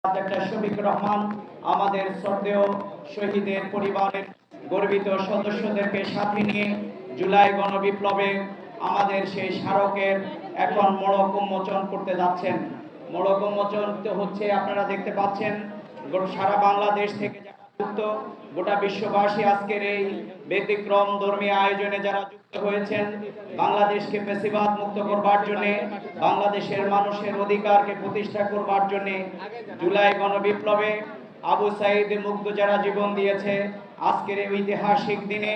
শফিকুর রহমান আমাদের শ্রদ্ধেয় শহীদের পরিবারের গর্বিত সদস্যদেরকে সাথে নিয়ে জুলাই গণবিপ্লবে আমাদের সেই স্মারকের এখন মোড়ক উন্মোচন করতে যাচ্ছেন। মোড়ক উন্মোচন হচ্ছে, আপনারা দেখতে পাচ্ছেন সারা বাংলাদেশ থেকে যারা যুক্ত, গোটা বিশ্ববাসী আজকের এই ব্যতিক্রম ধর্মীয় আয়োজনে যারা যুক্ত হয়েছেন, বাংলাদেশকে ফ্যাসিবাদ মুক্ত করবার জন্য, বাংলাদেশের মানুষের অধিকারকে প্রতিষ্ঠা করবার জন্য জুলাই গণবিপ্লবে আবু সাঈদ মুগ্ধ যারা জীবন দিয়েছে, আজকের এই ঐতিহাসিক দিনে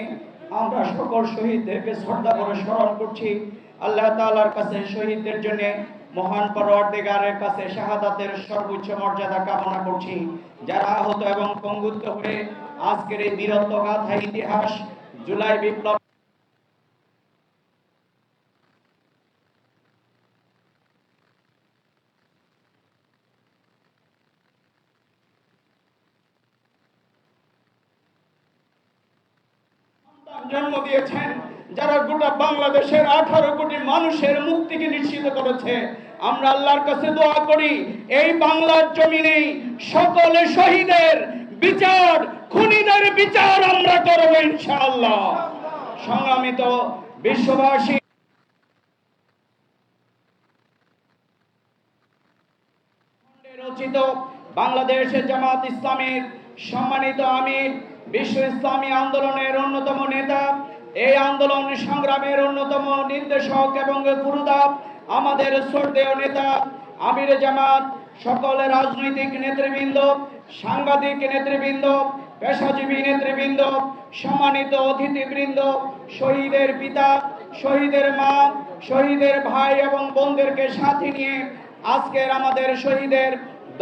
আমরা সকল শহীদদেরকে শ্রদ্ধা করে স্মরণ করছি। আল্লাহ তাআলার কাছে শহীদদের জন্য মহান পরওয়ারদিগারের কাছে শাহাদাতের সর্বোচ্চ মর্যাদা কামনা করছি। যারা আহত এবং পঙ্গুত্ব হয়ে আজকের এই বীরত্ব গাথা ইতিহাস জুলাই বিপ্লব জন্ম দিয়েছেন, যারা গোটা বাংলাদেশের 18 কোটি মানুষের মুক্তিকে নিশ্চিত করেছে। আমরা আল্লাহর কাছে দোয়া করি এই বাংলার জমিনে সকল শহীদের বিচার, খুনিদের বিচার আমরা করব ইনশাআল্লাহ। সংগ্রামিত বিশ্ববাসী, রচিত বাংলাদেশের জামাত ইসলামের সম্মানিত আমির, বিশ্ব ইসলামী আন্দোলনের অন্যতম নেতা, এই আন্দোলন সংগ্রামের অন্যতম নির্দেশক এবং পুরোধা আমাদের শ্রদ্ধেয় নেতা আমির জামাত, সকল রাজনৈতিক নেতৃবৃন্দ, সাংবাদিক নেতৃবৃন্দ, পেশাজীবী নেতৃবৃন্দ, সম্মানিত অতিথিবৃন্দ, শহীদের পিতা, শহীদের মা, শহীদের ভাই এবং বোনদেরকে সাথে নিয়ে আজকের আমাদের শহীদের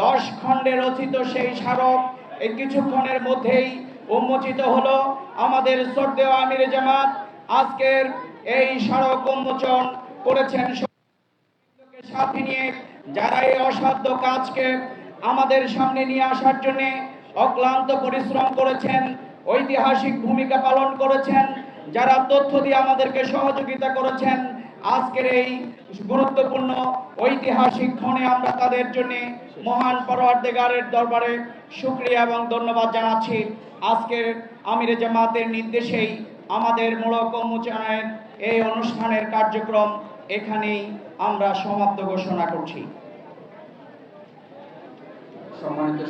10 খণ্ডে রচিত সেই স্মারক এই কিছুক্ষণের মধ্যেই উন্মোচিত হলো। আমাদের শ্রদ্ধেয় আমির জামাত আজকের এই স্মারক উন্মোচন করেছেন সাথে নিয়ে, যারা এই অসাধ্য কাজকে আমাদের সামনে নিয়ে আসার জন্য অক্লান্ত পরিশ্রম করেছেন, ঐতিহাসিক ভূমিকা পালন করেছেন, যারা তথ্য দিয়ে আমাদেরকে সহযোগিতা করেছেন। আজকের এই গুরুত্বপূর্ণ ঐতিহাসিক ক্ষণে আমরা তাদের জন্য মহান পরওয়ারদিগারের দরবারে শুকরিয়া এবং ধন্যবাদ জানাচ্ছি। আজকের আমির জামাতের নির্দেশেই আমাদের মোড়ক উন্মোচনের এই অনুষ্ঠানের কার্যক্রম এখানেই আমরা সমাপ্ত ঘোষণা করছি। সম্মানিত